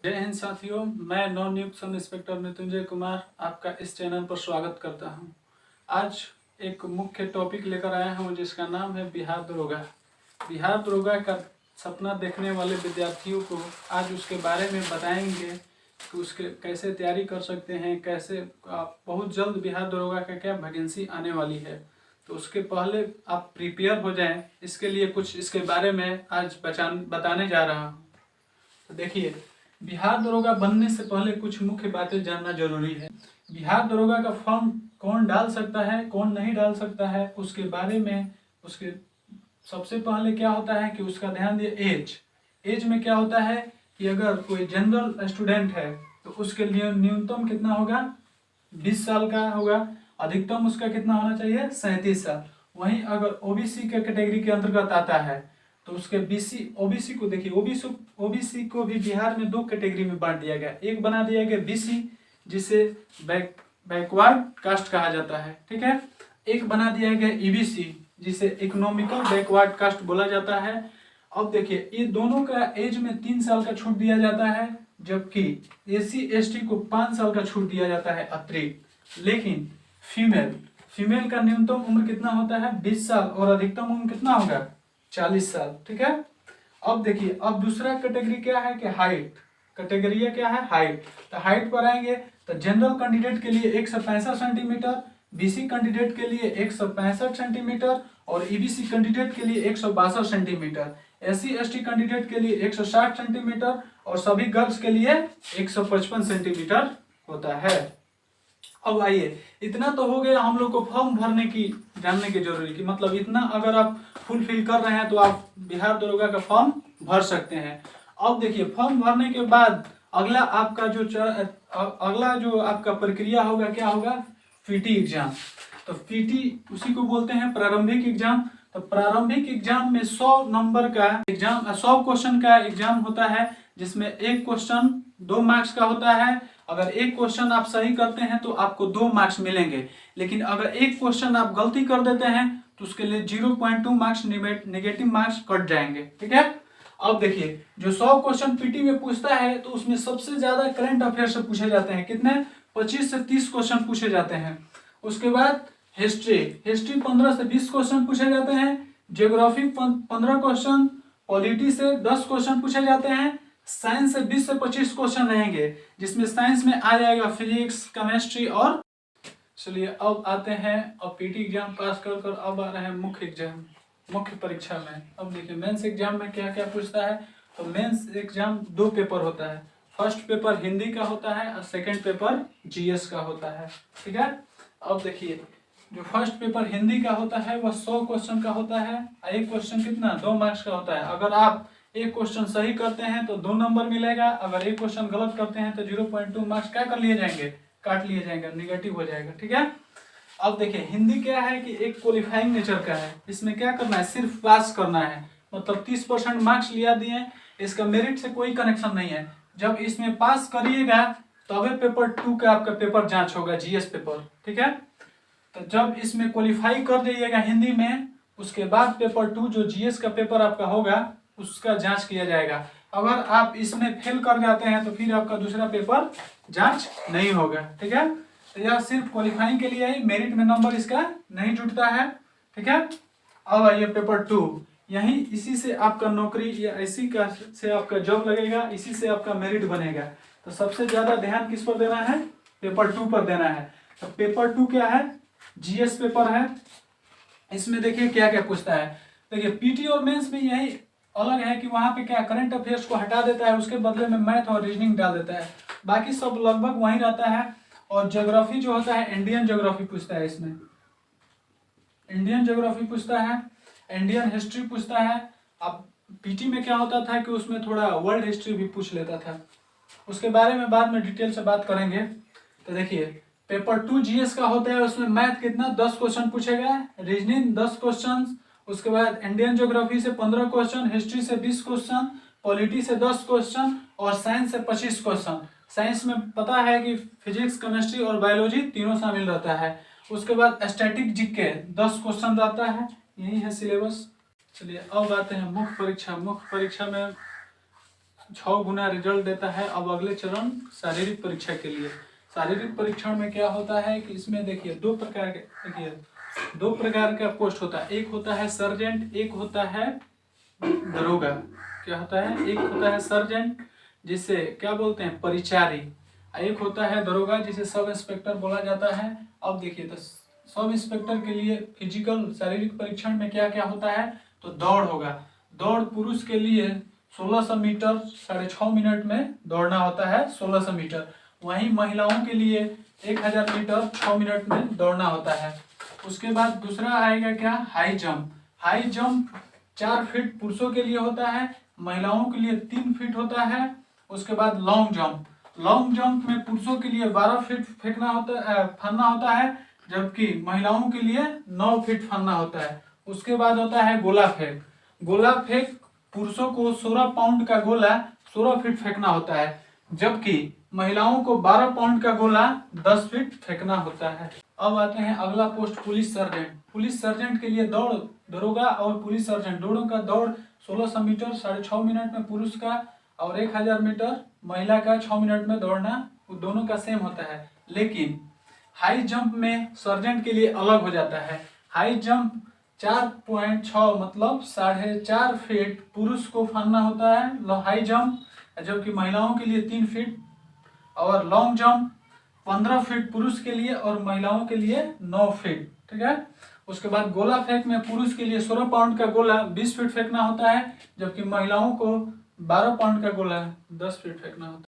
जय हिंद साथियों, मैं नवनियुक्त सब इंस्पेक्टर मृत्युंजय कुमार आपका इस चैनल पर स्वागत करता हूं। आज एक मुख्य टॉपिक लेकर आया हूं जिसका नाम है बिहार दरोगा। बिहार दरोगा का सपना देखने वाले विद्यार्थियों को आज उसके बारे में बताएंगे कि उसके कैसे तैयारी कर सकते हैं, कैसे बहुत जल्द बिहार दरोगा का क्या वैकेंसी आने वाली है। तो उसके पहले आप प्रिपेयर हो जाएं, इसके लिए कुछ इसके बारे में आज बताने जा रहा हूँ। तो देखिए, बिहार दरोगा बनने से पहले कुछ मुख्य बातें जानना जरूरी है। बिहार दरोगा का फॉर्म कौन डाल सकता है, कौन नहीं डाल सकता है, उसके बारे में उसके सबसे पहले क्या होता है कि उसका ध्यान दिए एज में क्या होता है कि अगर कोई जनरल स्टूडेंट है तो उसके लिए न्यूनतम कितना होगा, 20 साल का होगा। अधिकतम उसका कितना होना चाहिए, 37 साल। वहीं अगर ओबीसी के कैटेगरी के अंतर्गत आता है तो उसके ओबीसी को देखिए, ओबीसी को भी बिहार में दो कैटेगरी में बांट दिया गया। एक बना दिया गया बीसी, जिसे बैकवर्ड कास्ट कहा जाता है, ठीक है। एक बना दिया गया ईबीसी, जिसे इकोनॉमिकल बैकवर्ड कास्ट बोला जाता है। अब देखिए, ये दोनों का एज में 3 साल का छूट दिया जाता है, जबकि एससी एसटी को 5 साल का छूट दिया जाता है अतिरिक्त। लेकिन फीमेल का न्यूनतम उम्र कितना होता है, 20 साल, और अधिकतम उम्र कितना होगा, 40 साल, ठीक है। अब देखिए, अब दूसरा कैटेगरी क्या है कि हाइट। कैटेगरी क्या है, हाइट। तो हाइट पर आएंगे तो जनरल कैंडिडेट के लिए 165 सेंटीमीटर, बीसी कैंडिडेट के लिए 165 सेंटीमीटर, और ईबीसी कैंडिडेट के लिए 162 सेंटीमीटर, एससी एसटी कैंडिडेट के लिए 160 सेंटीमीटर, और सभी गर्ल्स के लिए 155 सेंटीमीटर होता है। अब आइए, इतना तो हो गया हम लोग को फॉर्म भरने की जानने की जरूरी की, मतलब इतना अगर आप फुलफिल कर रहे हैं तो आप बिहार दरोगा का फॉर्म भर सकते हैं। अब देखिए, फॉर्म भरने के बाद अगला आपका जो आपका प्रक्रिया होगा, क्या होगा, पीटी एग्जाम। तो पीटी उसी को बोलते हैं प्रारंभिक एग्जाम। तो प्रारंभिक एग्जाम में 100 नंबर का एग्जाम, 100 क्वेश्चन का एग्जाम होता है, जिसमें एक क्वेश्चन 2 मार्क्स का होता है। अगर एक क्वेश्चन आप सही करते हैं तो आपको 2 मार्क्स मिलेंगे, लेकिन अगर एक क्वेश्चन आप गलती कर देते हैं तो उसके लिए 0.2 मार्क्स नेगेटिव मार्क्स कट जाएंगे, ठीक है। अब देखिए, जो 100 क्वेश्चन पीटी में पूछता है तो उसमें सबसे ज्यादा करंट अफेयर से पूछे जाते हैं। कितने, 25 से 30 क्वेश्चन पूछे जाते हैं। उसके बाद हिस्ट्री 15 से 20 क्वेश्चन पूछे जाते हैं। ज्योग्राफी 15 क्वेश्चन, पॉलिटी से 10 क्वेश्चन पूछे जाते हैं। साइंस से 20 से 25 क्वेश्चन रहेंगे, जिसमें साइंस में आ जाएगा फिजिक्स, केमिस्ट्री और। चलिए अब आते हैं, अब पीटी एग्जाम पास कर अब आ रहे हैं मुख्य एग्जाम, मुख्य परीक्षा में। अब देखिए, मेंस एग्जाम में क्या क्या पूछता है। तो मेंस एग्जाम 2 पेपर होता है। फर्स्ट पेपर हिंदी का होता है और सेकेंड पेपर जीएस का होता है, ठीक है। अब देखिए, जो फर्स्ट पेपर हिंदी का होता है वह 100 क्वेश्चन का होता है। एक क्वेश्चन कितना, 2 मार्क्स का होता है। अगर आप एक क्वेश्चन सही करते हैं तो 2 नंबर मिलेगा, अगर एक क्वेश्चन गलत करते हैं तो 0.2 मार्क्स क्या कर लिए जाएंगे, काट लिए जाएंगे, निगेटिव हो जाएगा, ठीक है। अब देखिए, हिंदी क्या है कि एक क्वालिफाइंग नेचर का है। इसमें क्या करना है, सिर्फ पास करना है, मतलब 30% मार्क्स लिया दिए, इसका मेरिट से कोई कनेक्शन नहीं है। जब इसमें पास करिएगा तबे पेपर 2 का आपका पेपर जांच होगा, जीएस पेपर, ठीक है। तो जब इसमें क्वालिफाई कर जाइएगा हिंदी में, उसके बाद पेपर 2 जो जीएस का पेपर आपका होगा उसका जांच किया जाएगा। अगर आप इसमें फेल कर जाते हैं तो फिर आपका दूसरा पेपर जांच नहीं होगा, ठीक है। तो यह सिर्फ क्वालिफाइंग के लिए ही, मेरिट में नंबर इसका नहीं जुटता है, ठीक है। अब आइए पेपर 2, यही इसी से आपका नौकरी या इसी का से आपका जॉब लगेगा, इसी से आपका मेरिट बनेगा। तो सबसे ज्यादा ध्यान किस पर देना है, पेपर 2 पर देना है। तो पेपर 2 क्या है, जीएस पेपर है। इसमें देखिए क्या क्या पूछता है। देखिए, पीटी और मेंस में यही अलग है कि वहां पे क्या करंट अफेयर्स को हटा देता है, उसके बदले में मैथ और रीजनिंग डाल देता है। बाकी सब लगभग वही रहता है। और ज्योग्राफी जो होता है, इंडियन ज्योग्राफी पूछता है। इसमें इंडियन ज्योग्राफी पूछता है, इंडियन हिस्ट्री पूछता है। अब पीटी में क्या होता था कि उसमें थोड़ा वर्ल्ड हिस्ट्री भी पूछ लेता था, उसके बारे में बाद में डिटेल से बात करेंगे। तो देखिए, पेपर 2 जीएस का होता है, उसमें मैथ कितना, 10 क्वेश्चन पूछेगा, रीजनिंग 10 क्वेश्चन, उसके बाद इंडियन ज्योग्राफी से 15 क्वेश्चन, हिस्ट्री से 20 क्वेश्चन, पॉलिटी से 10 क्वेश्चन, और साइंस से 25 क्वेश्चन। साइंस में पता है कि फिजिक्स, केमिस्ट्री और बायोलॉजी तीनों शामिल रहता है। उसके बाद स्टैटिक जीके 10 क्वेश्चन रहता है, यही है सिलेबस। चलिए अब आते हैं मुख्य परीक्षा। मुख्य परीक्षा में 6 गुना रिजल्ट देता है। अब अगले चरण शारीरिक परीक्षा के लिए। शारीरिक परीक्षण में क्या होता है कि इसमें देखिए दो प्रकार का पोस्ट होता है। एक होता है सर्जेंट, एक होता है दरोगा। क्या होता है? एक होता है सर्जेंट जिसे क्या बोलते हैं? परिचारी। एक होता है दरोगा जिसे सब इंस्पेक्टर बोला जाता है। अब देखिए तो सब इंस्पेक्टर के लिए फिजिकल शारीरिक परीक्षण में क्या क्या होता है? तो दौड़ होगा। दौड़ पुरुष के लिए 1600 मीटर 6.5 मिनट में दौड़ना होता है, 1600 मीटर। वहीं महिलाओं के लिए 1000 मीटर 6 मिनट में दौड़ना होता है। उसके बाद दूसरा आएगा क्या? High jump. High jump 4 feet पुरुषों के लिए होता है, महिलाओं के लिए 3 फीट होता है। उसके बाद लॉन्ग जंप। लॉन्ग जंप में पुरुषों के लिए 12 फीट फानना होता है, जबकि महिलाओं के लिए 9 फीट फानना होता है। उसके बाद होता है गोला फेंक। गोला फेंक पुरुषों को 16 पाउंड का गोला 16 फीट फेंकना होता है, जबकि महिलाओं को 12 पाउंड का गोला 10 फीट फेंकना होता है। अब आते हैं अगला post, police sergeant. Police sergeant के लिए दौड़, दरोगा और पुलिस सर्जेंट दोनों का दौड़ 1600 मीटर 6.5 मिनट में पुरुष का और 1000 मीटर महिला का 6 मिनट में दौड़ना, वो दोनों का सेम होता है। लेकिन हाई जंप में सर्जेंट के लिए अलग हो जाता है। हाई जंप 4.6 मतलब 4.5 फीट पुरुष को फानना होता है हाई जंप, जबकि महिलाओं के लिए 3 फीट। और लॉन्ग जंप 15 फीट पुरुष के लिए और महिलाओं के लिए 9 फीट। ठीक है। उसके बाद गोला फेंक में पुरुष के लिए 16 पाउंड का गोला 20 फीट फेंकना होता है, जबकि महिलाओं को 12 पाउंड का गोला 10 फीट फेंकना होता है।